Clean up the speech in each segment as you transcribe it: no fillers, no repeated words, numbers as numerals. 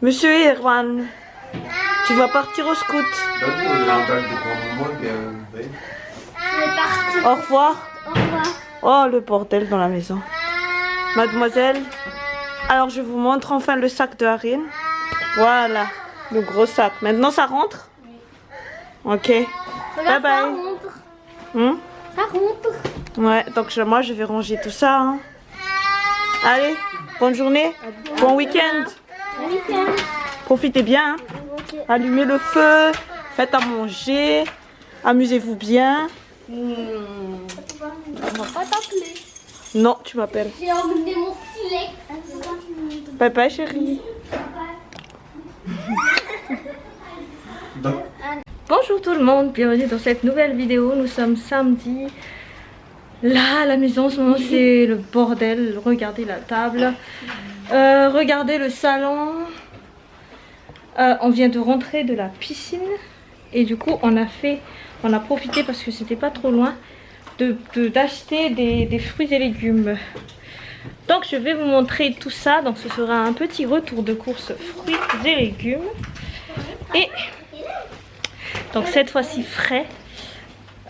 Monsieur Erwan, tu vas partir au scout. Au revoir. Au revoir. Oh, le bordel dans la maison. Mademoiselle, alors je vous montre enfin le sac de Harine. Voilà, le gros sac. Maintenant, ça rentre? Ok. Bye bye. Ça rentre. Ouais, donc moi, je vais ranger tout ça. Hein. Allez, bonne journée. Bon week-end. Bon week-end. Profitez bien. Hein. Allumez le feu. Faites à manger. Amusez-vous bien. On va pas t'appeler. Non, tu m'appelles. J'ai emmené mon filet. Bye bye, chérie. Bonjour tout le monde, bienvenue dans cette nouvelle vidéo. Nous sommes samedi. Là, à la maison, en ce moment, c'est le bordel. Regardez la table. Regardez le salon. On vient de rentrer de la piscine. Et du coup, on a profité parce que c'était pas trop loin d'acheter des fruits et légumes. Donc, je vais vous montrer tout ça. Donc, ce sera un petit retour de course fruits et légumes. Et donc, cette fois-ci frais.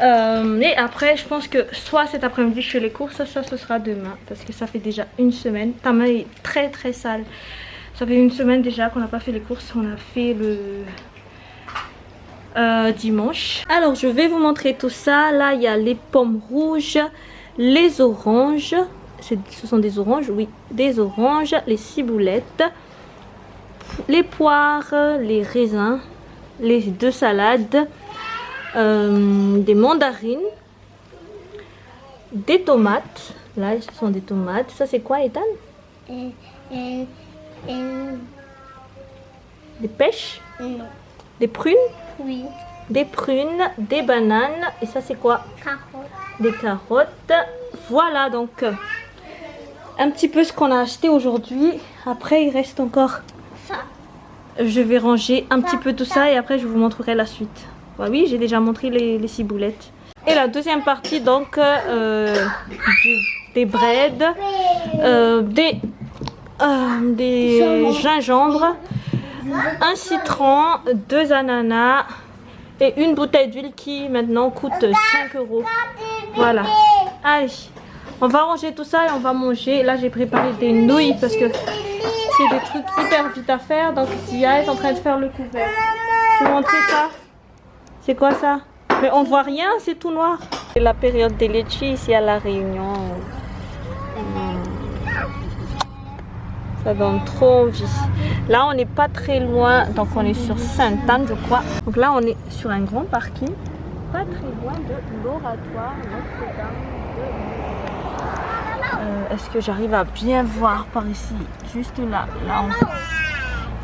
Et après, je pense que soit cet après-midi je fais les courses, ça ce sera demain. Parce que ça fait déjà une semaine. Ta main est très très sale. Ça fait une semaine déjà qu'on n'a pas fait les courses. On a fait le dimanche. Alors, je vais vous montrer tout ça. Là, il y a les pommes rouges, les oranges. Ce sont des oranges, oui, des oranges, les ciboulettes, les poires, les raisins, les 2 salades, des mandarines, des tomates. Là, ce sont des tomates. Ça, c'est quoi, Ethan? Des pêches? Non. Des prunes? Oui. Des prunes, des bananes. Et ça, c'est quoi? Carotte. Des carottes. Voilà, donc un petit peu ce qu'on a acheté aujourd'hui. Après, il reste encore... Ça. Je vais ranger un petit peu tout ça et après, je vous montrerai la suite. Bah oui, j'ai déjà montré les ciboulettes. Et la deuxième partie, donc, des breads, des gingembres, un citron, 2 ananas et une bouteille d'huile qui maintenant coûte 5 €. Voilà. Allez, on va ranger tout ça et on va manger. Là, j'ai préparé des nouilles parce que c'est des trucs hyper vite à faire. Donc, Zia est en train de faire le couvert. Je vais montrer ça. C'est quoi ça? Mais on voit rien, c'est tout noir. C'est la période des litchis ici à La Réunion. Ça donne trop envie. Là, on n'est pas très loin. Donc, on est sur Sainte-Anne, je crois. Donc là, on est sur un grand parking. Pas très loin de l'oratoire Notre-Dame de... Est-ce que j'arrive à bien voir par ici? Juste là, là en face.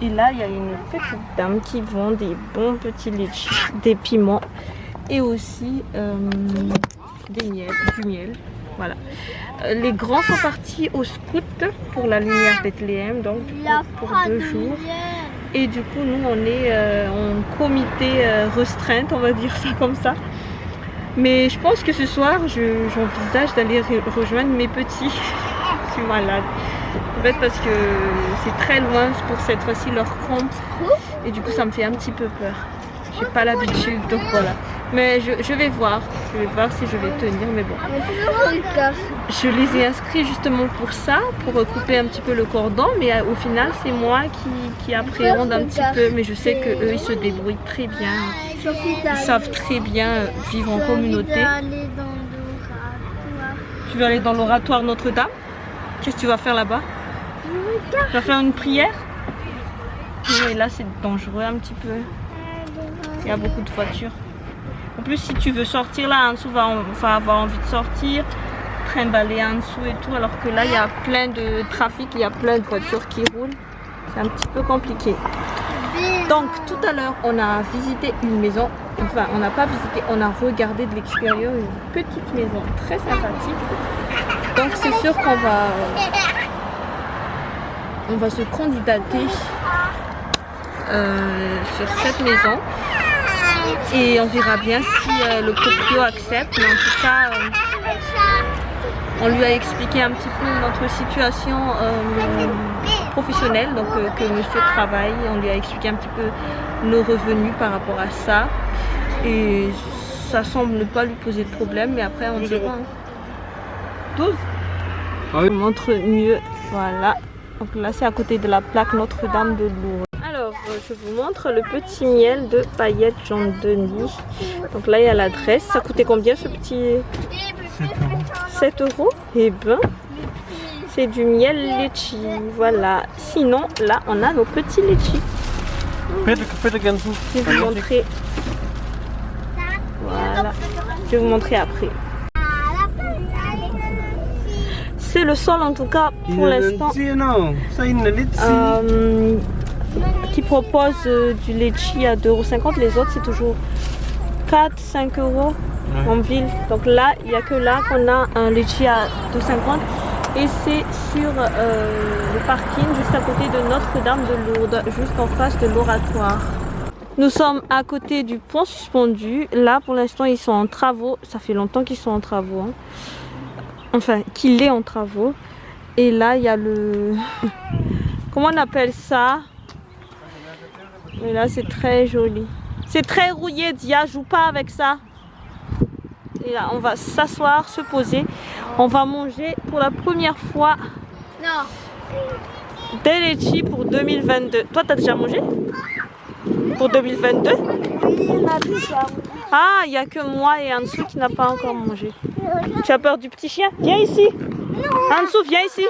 Et là, il y a une petite dame qui vend des bons petits litchis, des piments et aussi du miel. Voilà. Les grands sont partis au scout pour la lumière Bethléem, donc pour 2 jours. Et du coup, nous, on est en comité restreinte, on va dire ça comme ça. Mais je pense que ce soir, j'envisage d'aller rejoindre mes petits. Je suis malade. En fait, parce que c'est très loin pour cette fois-ci leur compte. Et du coup, ça me fait un petit peu peur. J'ai pas l'habitude, donc voilà. Mais je vais voir. Je vais voir si je vais tenir, mais bon. Je les ai inscrits justement pour ça, pour couper un petit peu le cordon. Mais au final, c'est moi qui appréhende un petit peu. Mais je sais qu'eux, ils se débrouillent très bien. Ils savent très bien vivre en communauté. Tu veux aller dans l'oratoire Notre-Dame? Qu'est-ce que tu vas faire là-bas? Tu vas faire une prière? Oui, là c'est dangereux un petit peu. Il y a beaucoup de voitures. En plus, si tu veux sortir là en dessous, on va avoir envie de sortir, trimballer en dessous et tout, alors que là il y a plein de trafic, il y a plein de voitures qui roulent. C'est un petit peu compliqué. Donc tout à l'heure, on a visité une maison. Enfin, on n'a pas visité, on a regardé de l'extérieur une petite maison très sympathique. Donc c'est sûr qu'on va se candidater sur cette maison et on verra bien si le proprio accepte. Mais en tout cas, on lui a expliqué un petit peu notre situation professionnel, donc que monsieur travaille. On lui a expliqué un petit peu nos revenus par rapport à ça. Et ça semble ne pas lui poser de problème, mais après on ne sait pas. Hein. 12. Ah oui. On montre mieux, voilà. Donc là c'est à côté de la plaque Notre-Dame de Lourdes. Alors je vous montre le petit miel de Paillettes Jean-Denis. Donc là il y a l'adresse. Ça coûtait combien ce petit? 7 €. Et ben c'est du miel litchi, voilà. Sinon là on a nos petits litchis. Je vais vous montrer. Voilà. Je vais vous montrer après. C'est le sol en tout cas pour l'instant qui propose du litchi à 2,50 €. Les autres c'est toujours 4-5 € en ville. Donc là il n'y a que là qu'on a un litchi à 2,50 €. Et c'est sur le parking juste à côté de Notre-Dame de Lourdes, juste en face de l'oratoire. Nous sommes à côté du pont suspendu. Là pour l'instant ils sont en travaux. Ça fait longtemps qu'ils sont en travaux. Hein. Enfin qu'il est en travaux. Et là il y a le... Comment on appelle ça? Et là c'est très joli. C'est très rouillé, Dia, joue pas avec ça. Et là on va s'asseoir, se poser. On va manger pour la première fois des litchis pour 2022. Toi t'as déjà mangé? Pour 2022? Ah, il n'y a que moi et Ansou qui n'a pas encore mangé. Tu as peur du petit chien? Viens ici. Ansou, viens ici.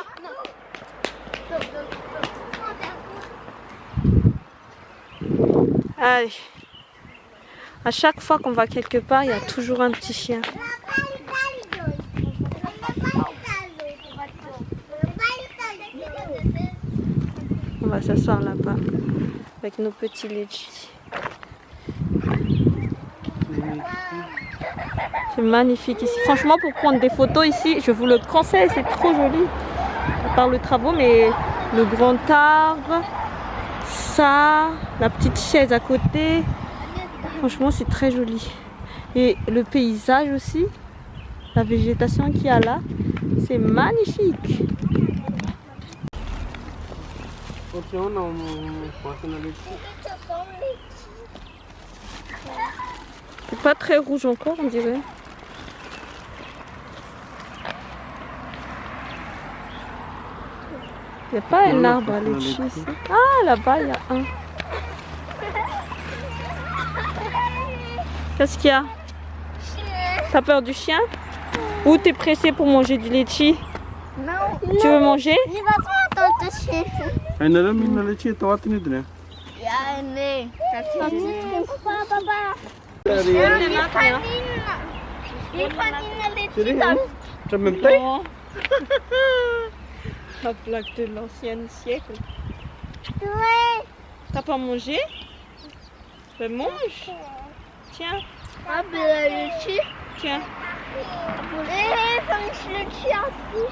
Allez. À chaque fois qu'on va quelque part, il y a toujours un petit chien. On va s'asseoir là-bas avec nos petits litchis. C'est magnifique ici. Franchement, pour prendre des photos ici, je vous le conseille, c'est trop joli. À part le travaux, mais le grand arbre, ça, la petite chaise à côté. Franchement, c'est très joli. Et le paysage aussi, la végétation qu'il y a là, c'est magnifique. C'est pas très rouge encore, on dirait. Il n'y a pas un arbre à litchi ici. Ah, là-bas, il y a un. Qu'est-ce qu'il y a? T'as peur du chien? Ou t'es pressé pour manger du litchi? Non. Tu veux manger? Je vais pas attendre le chien. Ja, nee. Papa. Non. La plaque de l'ancien siècle. T'as pas mangé? Ben mange. Tiens. Ah, ben le chien. Tiens. Ça me le chien aussi.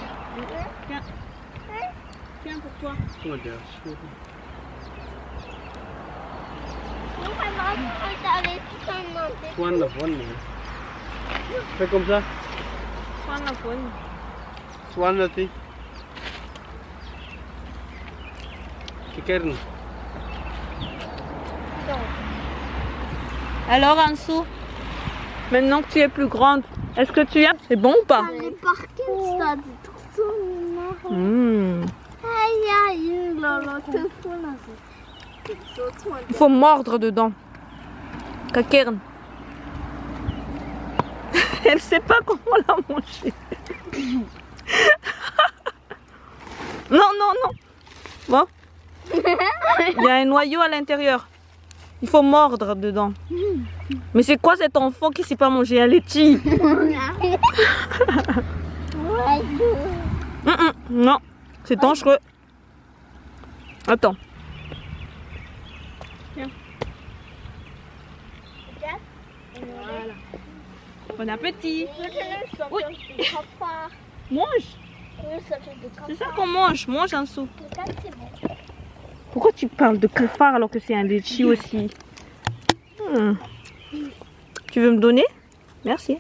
Tiens. Tiens pour toi. Fais comme ça. Prends la bonne. Swan là-dessus. Kikern. Alors Ansou, maintenant que tu es plus grande, est-ce que tu aimes? C'est bon ou pas? Il faut mordre dedans. Kakern. Elle sait pas comment la manger. Non, non, non. Bon. Il y a un noyau à l'intérieur. Il faut mordre dedans. Mais c'est quoi cet enfant qui sait pas manger un litchi? Non, c'est dangereux. Attends. Tiens. Voilà. Bon appétit. Oui. Mange. C'est ça qu'on mange. Mange un sou. Pourquoi tu parles de cafard alors que c'est un litchi aussi? Tu veux me donner? Merci.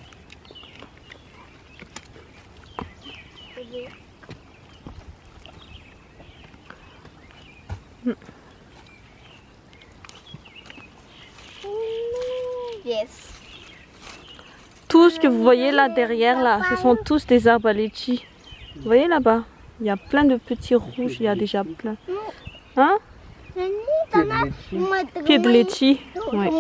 Yes. Tout ce que vous voyez là derrière, là, ce sont tous des arbres à litchi. Vous voyez là-bas? Il y a plein de petits rouges, il y a déjà plein. Hein? Pied de litchi. Ouais.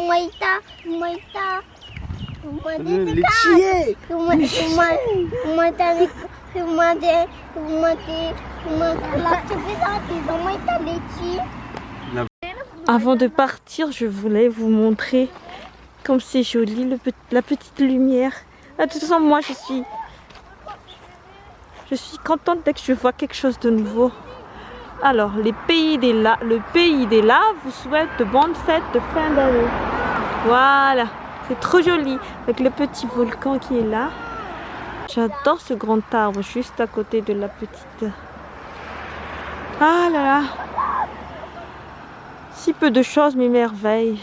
Avant de partir, je voulais vous montrer comme c'est joli, la petite lumière. De toute façon, moi, je suis contente dès que je vois quelque chose de nouveau. Alors, le pays des laves vous souhaite de bonnes fêtes de fin d'année. Voilà, c'est trop joli avec le petit volcan qui est là. J'adore ce grand arbre juste à côté de la petite. Ah là là, si peu de choses m'émerveillent.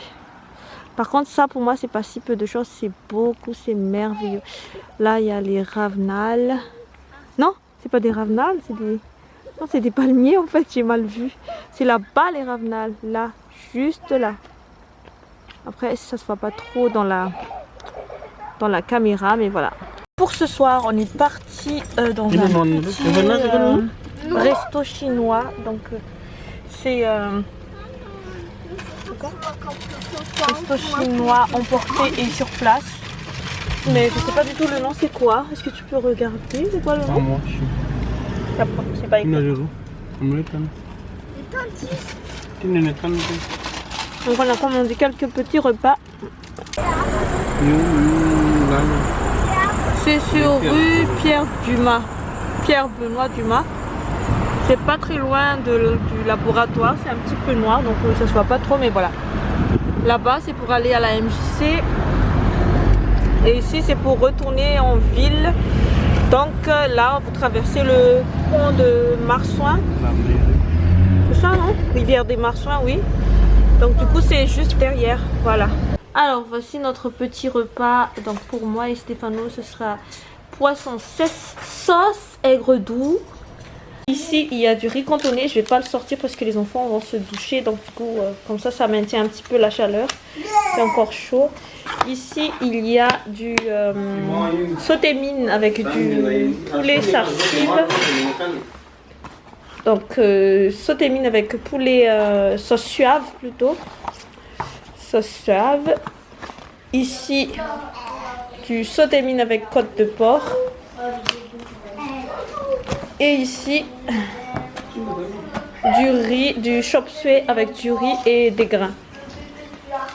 Par contre, ça pour moi, c'est pas si peu de choses, c'est beaucoup, c'est merveilleux. Là, il y a les ravenales. Non, c'est pas des ravenales, c'est des... Non, c'est des palmiers en fait, j'ai mal vu. C'est là-bas les ravenales, là, juste là. Après, ça se voit pas trop dans la caméra, mais voilà. Pour ce soir, on est parti dans un petit resto chinois. Donc, c'est resto chinois emporté et sur place. Mais je sais pas du tout le nom, c'est quoi? Est-ce que tu peux regarder? C'est quoi le nom? C'est pas écrit. Donc on a commandé quelques petits repas. C'est sur rue Pierre-Benoît Dumas. C'est pas très loin du laboratoire, c'est un petit peu noir donc ça se voit pas trop, mais voilà. Là-bas c'est pour aller à la MJC et ici c'est pour retourner en ville. Donc là vous traversez le pont de Marsouin. C'est ça non? Rivière des Marsouins, oui. Donc du coup c'est juste derrière, voilà. Alors voici notre petit repas. Donc pour moi et Stéphano ce sera poisson sauce aigre doux. Ici il y a du riz cantonné, je vais pas le sortir parce que les enfants vont se doucher. Donc du coup comme ça maintient un petit peu la chaleur. C'est encore chaud. Ici il y a du sauté mine avec du poulet sarsive. Donc sauté mine avec poulet sauce suave plutôt. Sauce suave. Ici du sauté mine avec côte de porc. Et ici du riz, du chop suey avec du riz et des grains.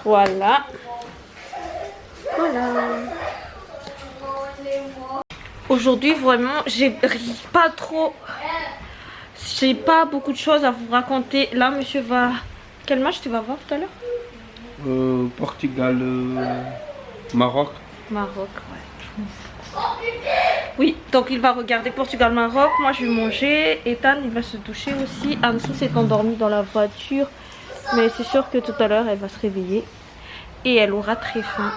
Voilà. Voilà. Aujourd'hui vraiment j'ai pas trop. J'ai pas beaucoup de choses à vous raconter. Là, monsieur va... Quel match tu vas voir tout à l'heure? Portugal, Maroc. Maroc, ouais. Oui, donc il va regarder Portugal-Maroc. Moi, je vais manger. Ethan, il va se doucher aussi. Ansu s'est endormie dans la voiture. Mais c'est sûr que tout à l'heure, elle va se réveiller. Et elle aura très faim.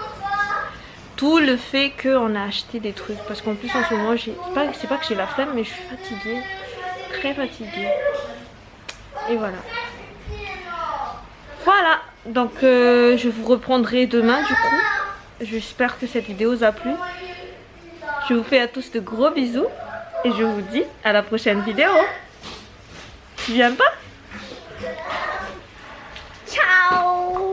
Tout le fait qu'on a acheté des trucs. Parce qu'en plus, en ce moment, c'est pas que j'ai la flemme, mais je suis fatiguée. Très fatiguée. Et voilà. Voilà. Donc je vous reprendrai demain du coup. J'espère que cette vidéo vous a plu. Je vous fais à tous de gros bisous. Et je vous dis à la prochaine vidéo. Tu viens pas?